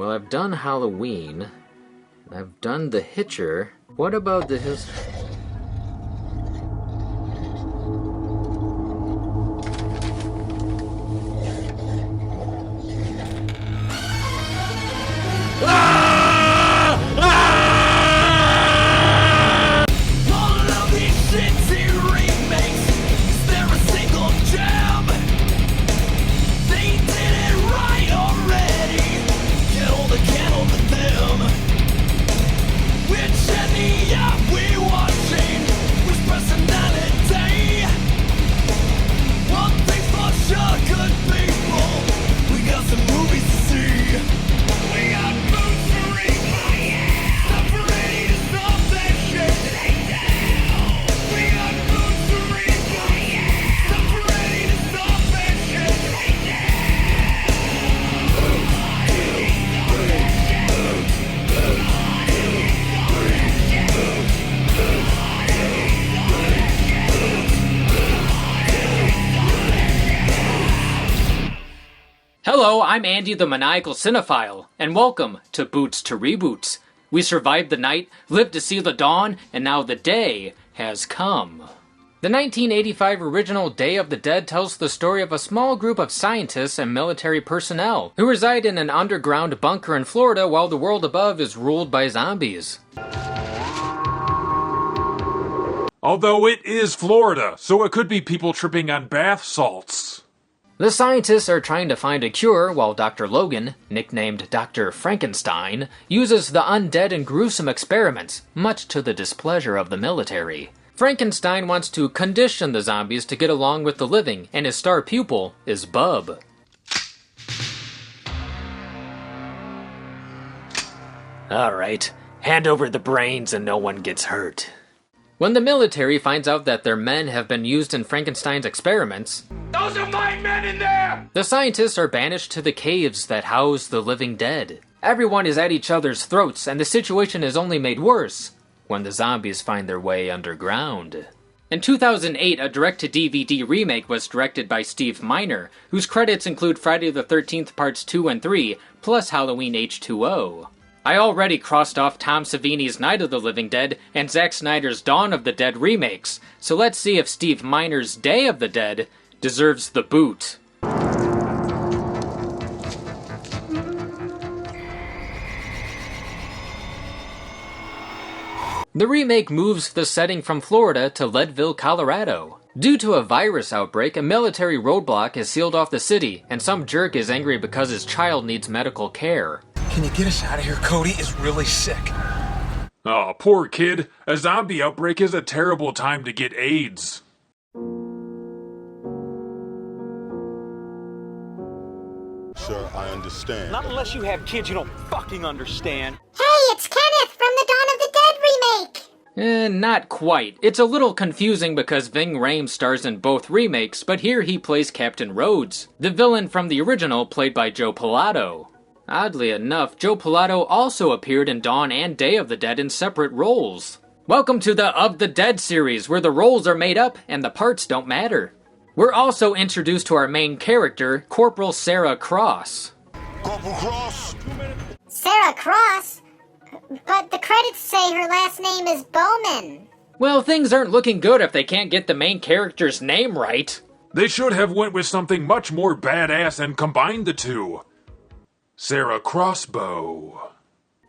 Well, I've done Halloween. I've done The Hitcher. What about the Hello, I'm Andy the Maniacal Cinephile, and welcome to Boots To Reboots. We survived the night, lived to see the dawn, and now the day has come. The 1985 original Day of the Dead tells the story of a small group of scientists and military personnel who reside in an underground bunker in Florida while the world above is ruled by zombies. Although it is Florida, so it could be people tripping on bath salts. The scientists are trying to find a cure while Dr. Logan, nicknamed Dr. Frankenstein, uses the undead in gruesome experiments, much to the displeasure of the military. Frankenstein wants to condition the zombies to get along with the living, and his star pupil is Bub. Alright, hand over the brains and no one gets hurt. When the military finds out that their men have been used in Frankenstein's experiments, Those are my men in there! The scientists are banished to the caves that house the living dead. Everyone is at each other's throats, and the situation is only made worse when the zombies find their way underground. In 2008, a direct-to-DVD remake was directed by Steve Miner, whose credits include Friday the 13th Parts 2 and 3, plus Halloween H2O. I already crossed off Tom Savini's Night of the Living Dead and Zack Snyder's Dawn of the Dead remakes, so let's see if Steve Miner's Day of the Dead deserves the boot. The remake moves the setting from Florida to Leadville, Colorado. Due to a virus outbreak, a military roadblock has sealed off the city, and some jerk is angry because his child needs medical care. Can you get us out of here? Cody is really sick. Aw, poor kid. A zombie outbreak is a terrible time to get AIDS. Sir, I understand. Not unless you have kids you don't fucking understand. Hey, it's Kenneth from the Dawn of the Dead remake! Not quite. It's a little confusing because Ving Rhames stars in both remakes, but here he plays Captain Rhodes, the villain from the original played by Joe Pilato. Oddly enough, Joe Pilato also appeared in Dawn and Day of the Dead in separate roles. Welcome to the Of the Dead series, where the roles are made up and the parts don't matter. We're also introduced to our main character, Corporal Sarah Cross. Corporal Cross? Sarah Cross? But the credits say her last name is Bowman. Well, things aren't looking good if they can't get the main character's name right. They should have went with something much more badass and combined the two. Sarah Crossbow.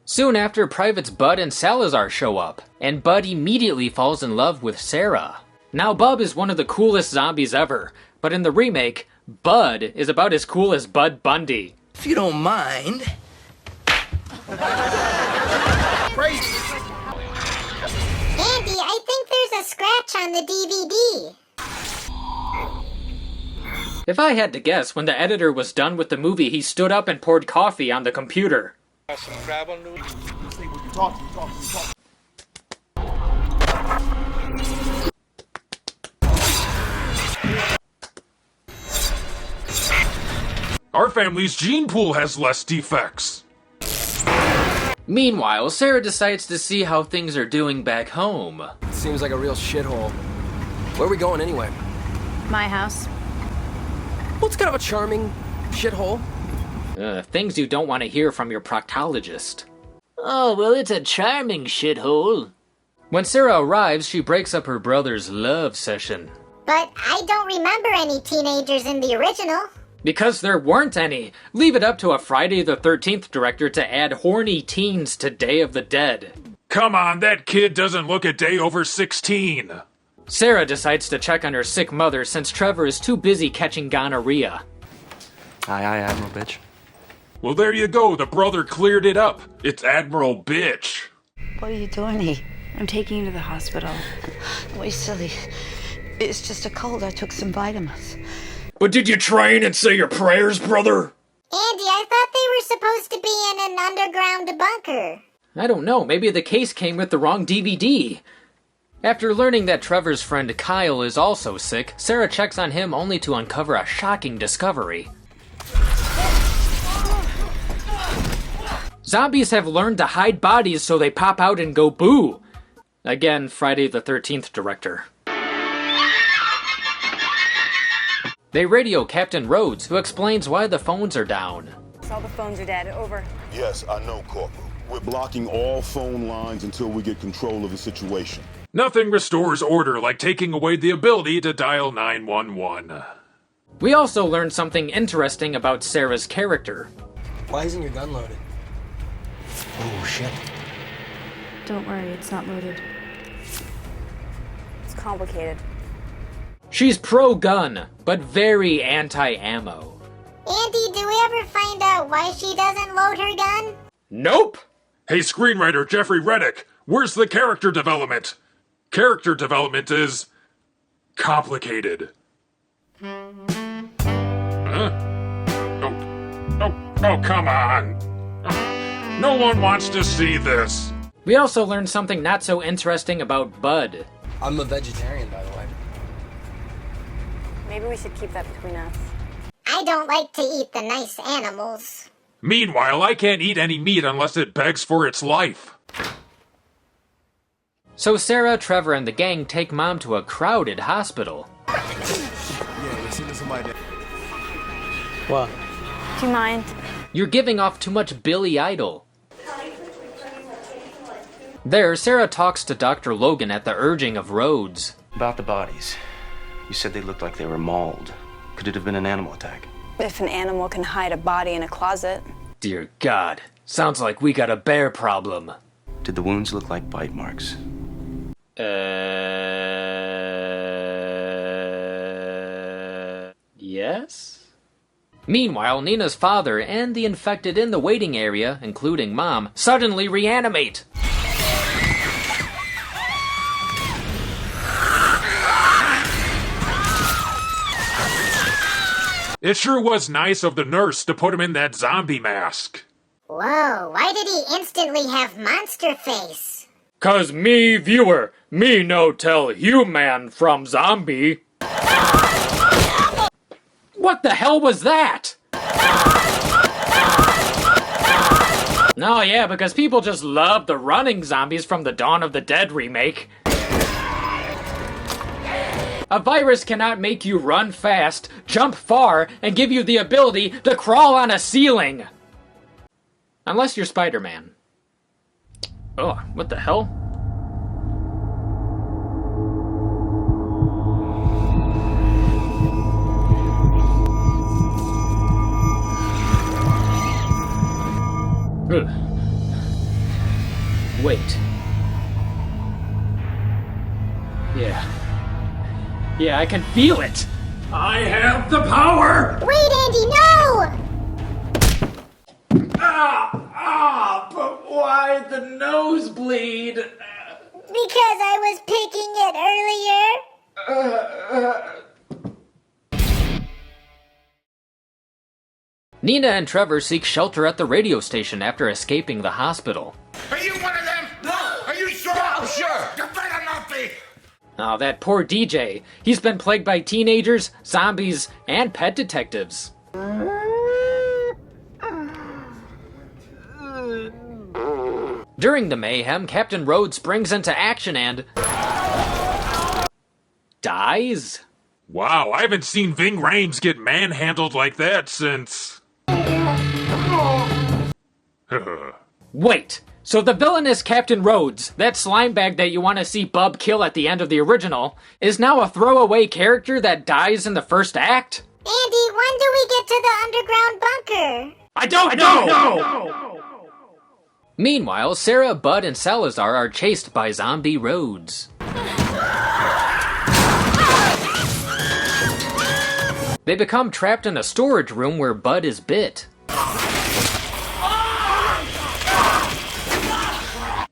Soon after, Privates Bud and Salazar show up, and Bud immediately falls in love with Sarah. Now, Bub is one of the coolest zombies ever, but in the remake, Bud is about as cool as Bud Bundy. If you don't mind. Crazy. Andy, I think there's a scratch on the DVD. If I had to guess, when the editor was done with the movie, he stood up and poured coffee on the computer. Our family's gene pool has less defects. Meanwhile, Sarah decides to see how things are doing back home. Seems like a real shithole. Where are we going anyway? My house. Well, it's kind of a charming shithole. Things you don't want to hear from your proctologist. Oh, well, it's a charming shithole. When Sarah arrives, she breaks up her brother's love session. But I don't remember any teenagers in the original. Because there weren't any. Leave it up to a Friday the 13th director to add horny teens to Day of the Dead. Come on, that kid doesn't look a day over 16. Sarah decides to check on her sick mother since Trevor is too busy catching gonorrhea. Aye, Admiral Bitch. Well, there you go. The brother cleared it up. It's Admiral Bitch. What are you doing here? I'm taking you to the hospital. Wait, silly. It's just a cold. I took some vitamins. But did you train and say your prayers, brother? Andy, I thought they were supposed to be in an underground bunker. I don't know, maybe the case came with the wrong DVD. After learning that Trevor's friend Kyle is also sick, Sarah checks on him only to uncover a shocking discovery. Zombies have learned to hide bodies so they pop out and go boo. Again, Friday the 13th director. They radio Captain Rhodes, who explains why the phones are down. All the phones are dead. Over. Yes, I know, Corporal. We're blocking all phone lines until we get control of the situation. Nothing restores order like taking away the ability to dial 911. We also learned something interesting about Sarah's character. Why isn't your gun loaded? Oh, shit. Don't worry, it's not loaded. It's complicated. She's pro-gun, but very anti-ammo. Andy, do we ever find out why she doesn't load her gun? Nope! Hey, screenwriter Jeffrey Reddick, where's the character development? Character development is complicated. Huh? Oh, come on. No one wants to see this. We also learned something not so interesting about Bud. I'm a vegetarian, by the way. Maybe we should keep that between us. I don't like to eat the nice animals. Meanwhile, I can't eat any meat unless it begs for its life. So Sarah, Trevor, and the gang take Mom to a crowded hospital. What? Do you mind? You're giving off too much Billy Idol. There, Sarah talks to Dr. Logan at the urging of Rhodes. About the bodies. You said they looked like they were mauled. Could it have been an animal attack? If an animal can hide a body in a closet. Dear God, sounds like we got a bear problem. Did the wounds look like bite marks? Yes? Meanwhile, Nina's father and the infected in the waiting area, including Mom, suddenly reanimate. It sure was nice of the nurse to put him in that zombie mask. Whoa, why did he instantly have monster face? 'Cause me, viewer, me no tell human from zombie. What the hell was that? Oh yeah, because people just love the running zombies from the Dawn of the Dead remake. A virus cannot make you run fast, jump far, and give you the ability to crawl on a ceiling. Unless you're Spider-Man. Oh, what the hell? Ugh. Wait. Yeah, I can feel it! I have the power! Wait, Andy, no! But why the nosebleed? Because I was picking it earlier. Nina and Trevor seek shelter at the radio station after escaping the hospital. Are you one of them? No! Are you sure? I'm sure! You better not be! Oh, that poor DJ. He's been plagued by teenagers, zombies, and pet detectives. During the mayhem, Captain Rhodes springs into action and... dies? Wow, I haven't seen Ving Rhames get manhandled like that since... Wait, so the villain is Captain Rhodes, that slime bag that you want to see Bub kill at the end of the original, is now a throwaway character that dies in the first act? Andy, when do we get to the underground bunker? I don't know! Meanwhile, Sarah, Bud, and Salazar are chased by zombie Rhodes. They become trapped in a storage room where Bud is bit.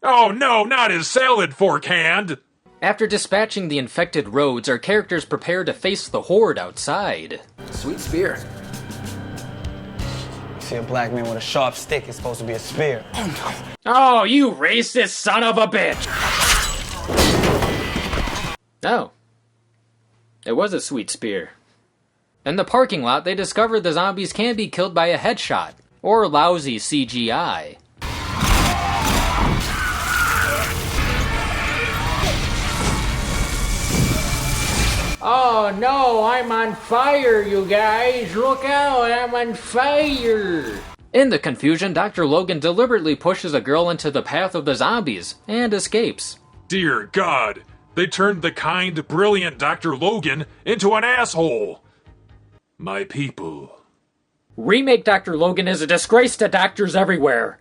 Oh no, not his salad fork hand! After dispatching the infected Rhodes, our characters prepare to face the horde outside. Sweet spear. See, a black man with a sharp stick is supposed to be a spear. Oh, you racist son of a bitch! Oh. It was a sweet spear. In the parking lot, they discover the zombies can be killed by a headshot, or lousy CGI. Oh no, I'm on fire, you guys! Look out, I'm on fire! In the confusion, Dr. Logan deliberately pushes a girl into the path of the zombies, and escapes. Dear God, they turned the kind, brilliant Dr. Logan into an asshole! My people. Remake Dr. Logan is a disgrace to doctors everywhere.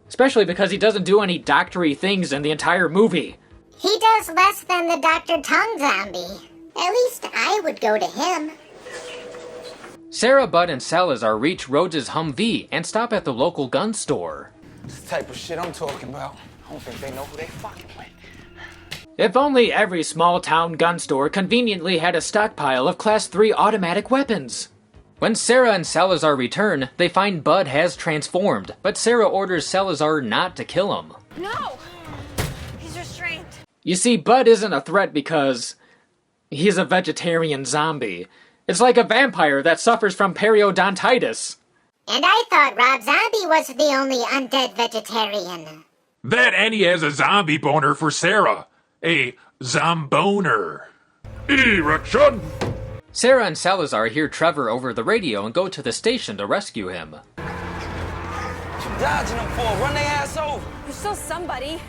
Especially because he doesn't do any doctory things in the entire movie. He does less than the Dr. Tongue zombie. At least I would go to him. Sarah, Bud, and Salazar reach Rhodes' Humvee and stop at the local gun store. That's the type of shit I'm talking about. I don't think they know who they fucking with. If only every small-town gun store conveniently had a stockpile of Class 3 automatic weapons. When Sarah and Salazar return, they find Bud has transformed, but Sarah orders Salazar not to kill him. No! He's restrained. You see, Bud isn't a threat because he's a vegetarian zombie. It's like a vampire that suffers from periodontitis. And I thought Rob Zombie was the only undead vegetarian. That and he has a zombie boner for Sarah. A zomboner. Erection! Sarah and Salazar hear Trevor over the radio and go to the station to rescue him. What you dodging them for? Run their ass over. You're still somebody.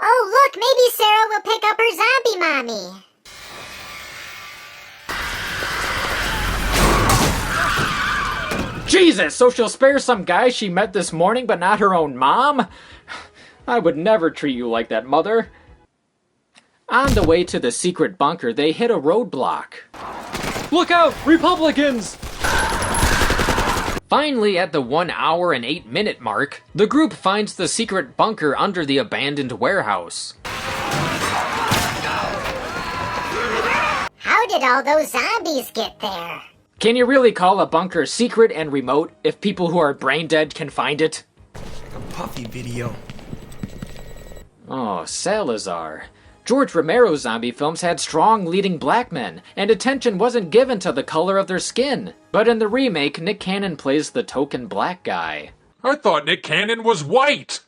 Oh, look, maybe Sarah will pick up her zombie mommy. Jesus, so she'll spare some guy she met this morning but not her own mom? I would never treat you like that, Mother. On the way to the secret bunker, they hit a roadblock. Look out, Republicans! Finally, at the 1 hour and 8 minute mark, the group finds the secret bunker under the abandoned warehouse. How did all those zombies get there? Can you really call a bunker secret and remote if people who are brain dead can find it? Like a Puffy video. Oh, Salazar. George Romero's zombie films had strong leading black men, and attention wasn't given to the color of their skin. But in the remake, Nick Cannon plays the token black guy. I thought Nick Cannon was white!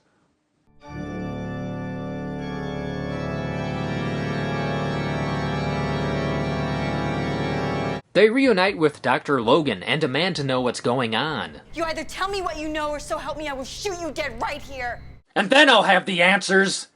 They reunite with Dr. Logan and demand to know what's going on. You either tell me what you know or so help me I will shoot you dead right here. And then I'll have the answers!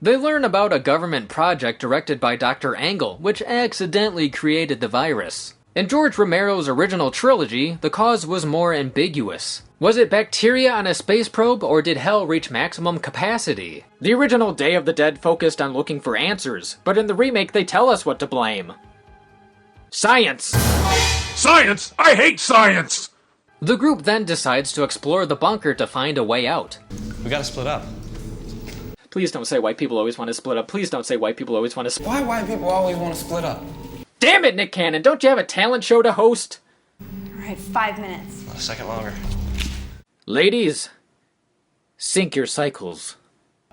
They learn about a government project directed by Dr. Angle, which accidentally created the virus. In George Romero's original trilogy, the cause was more ambiguous. Was it bacteria on a space probe, or did hell reach maximum capacity? The original Day of the Dead focused on looking for answers, but in the remake they tell us what to blame. Science! Science? I hate science! The group then decides to explore the bunker to find a way out. We gotta split up. Please don't say white people always want to split up. Please don't say white people always want to split up. Why white people always want to split up? Damn it, Nick Cannon! Don't you have a talent show to host? Alright, 5 minutes. Not a second longer. Ladies, sync your cycles.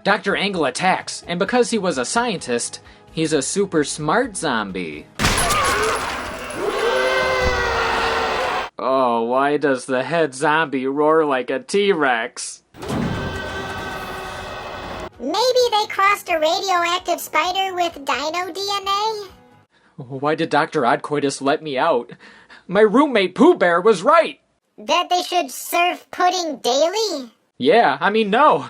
Dr. Angle attacks, and because he was a scientist, he's a super smart zombie. Oh, why does the head zombie roar like a T-Rex? Maybe they crossed a radioactive spider with dino DNA? Why did Dr. Oddcoitus let me out? My roommate Pooh Bear was right! That they should serve pudding daily? Yeah, I mean, no.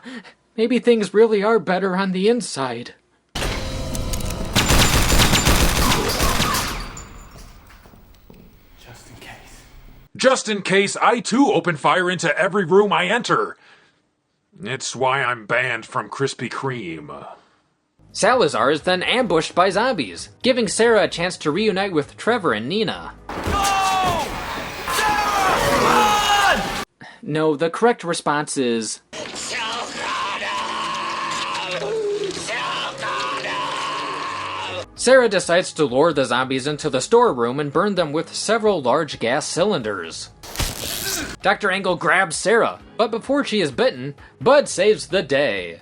Maybe things really are better on the inside. Just in case, I too open fire into every room I enter. It's why I'm banned from Krispy Kreme. Salazar is then ambushed by zombies, giving Sarah a chance to reunite with Trevor and Nina. No! Sarah! Run! No, the correct response is... Sarah decides to lure the zombies into the storeroom and burn them with several large gas cylinders. Dr. Angle grabs Sarah, but before she is bitten, Bud saves the day.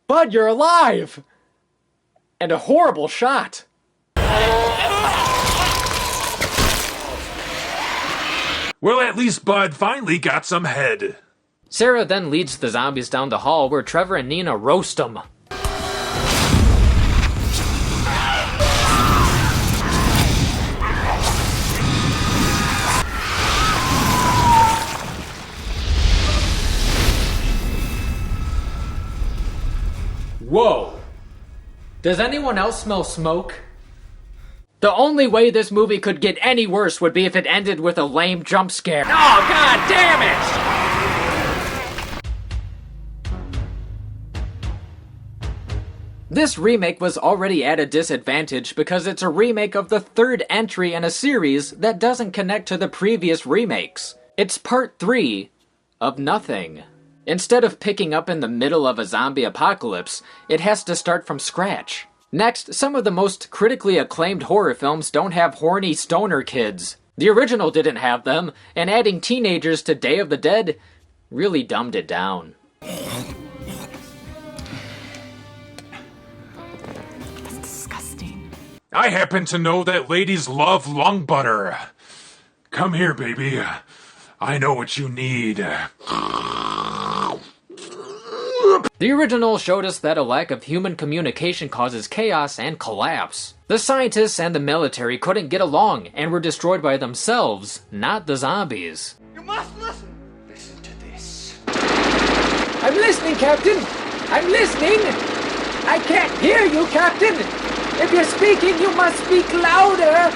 Bud, you're alive! And a horrible shot. Well, at least Bud finally got some head. Sarah then leads the zombies down the hall where Trevor and Nina roast them. Whoa! Does anyone else smell smoke? The only way this movie could get any worse would be if it ended with a lame jump scare. Oh, god damn it! This remake was already at a disadvantage because it's a remake of the third entry in a series that doesn't connect to the previous remakes. It's part 3 of nothing. Instead of picking up in the middle of a zombie apocalypse, it has to start from scratch. Next, some of the most critically acclaimed horror films don't have horny stoner kids. The original didn't have them, and adding teenagers to Day of the Dead really dumbed it down. I happen to know that ladies love lung butter. Come here, baby. I know what you need. The original showed us that a lack of human communication causes chaos and collapse. The scientists and the military couldn't get along and were destroyed by themselves, not the zombies. You must listen! Listen to this. I'm listening, Captain! I'm listening! I can't hear you, Captain! If you're speaking, you must speak louder!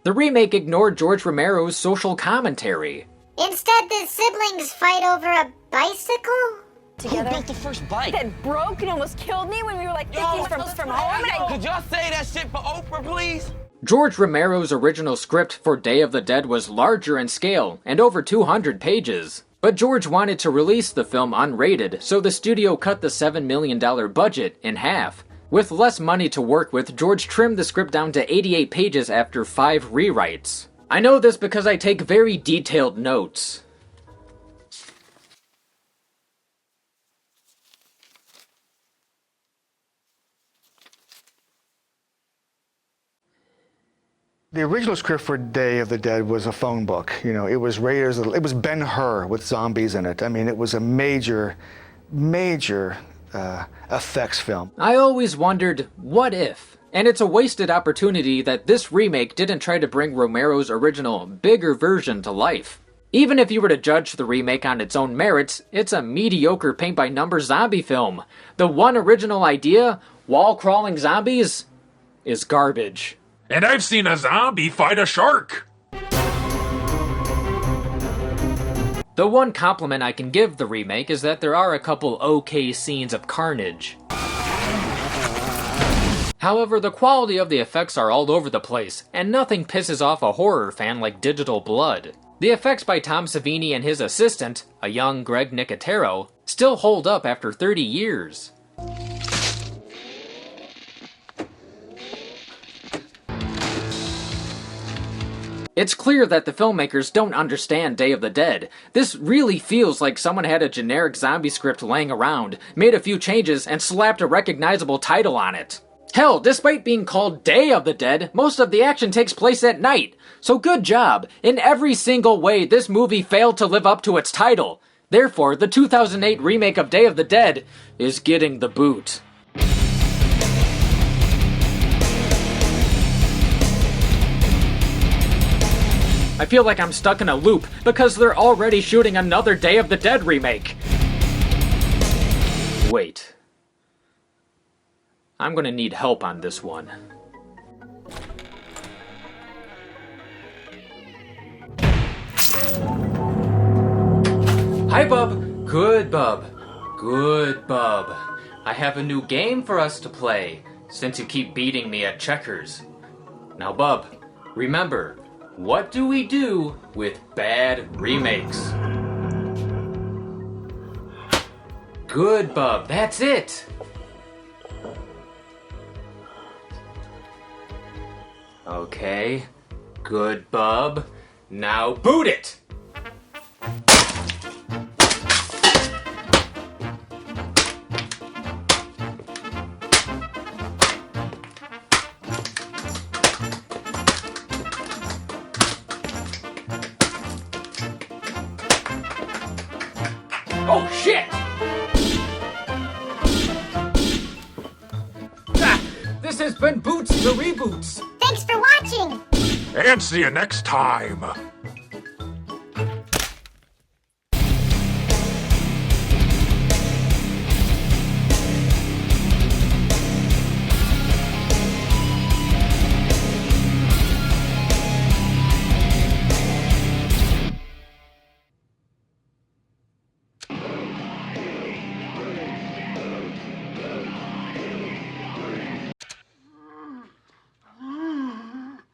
The remake ignored George Romero's social commentary. Instead, the siblings fight over a bicycle? Together. Who built the first bike? That broke and almost killed me when we were like 15 from home. And Could y'all say that shit for Oprah, please? George Romero's original script for Day of the Dead was larger in scale and over 200 pages. But George wanted to release the film unrated, so the studio cut the $7 million budget in half. With less money to work with, George trimmed the script down to 88 pages after 5 rewrites. I know this because I take very detailed notes. The original script for Day of the Dead was a phone book. You know, it was Raiders. It was Ben-Hur with zombies in it. I mean, it was a major effects film. I always wondered, what if? And it's a wasted opportunity that this remake didn't try to bring Romero's original, bigger version to life. Even if you were to judge the remake on its own merits, it's a mediocre paint-by-numbers zombie film. The one original idea, wall-crawling zombies, is garbage. And I've seen a zombie fight a shark. The one compliment I can give the remake is that there are a couple okay scenes of carnage. However, the quality of the effects are all over the place, and nothing pisses off a horror fan like digital blood. The effects by Tom Savini and his assistant, a young Greg Nicotero, still hold up after 30 years. It's clear that the filmmakers don't understand Day of the Dead. This really feels like someone had a generic zombie script laying around, made a few changes, and slapped a recognizable title on it. Hell, despite being called Day of the Dead, most of the action takes place at night. So good job. In every single way, this movie failed to live up to its title. Therefore, the 2008 remake of Day of the Dead is getting the boot. feel like I'm stuck in a loop because they're already shooting another Day of the Dead remake. Wait. I'm gonna need help on this one. Hi, Bub. Good, Bub. Good, Bub. I have a new game for us to play, since you keep beating me at checkers. Now, Bub, remember, what do we do with bad remakes? Good, Bub. That's it. Okay. Good, Bub. Now boot it! Oh, shit! This has been Boots To Reboots. Thanks for watching. And see you next time.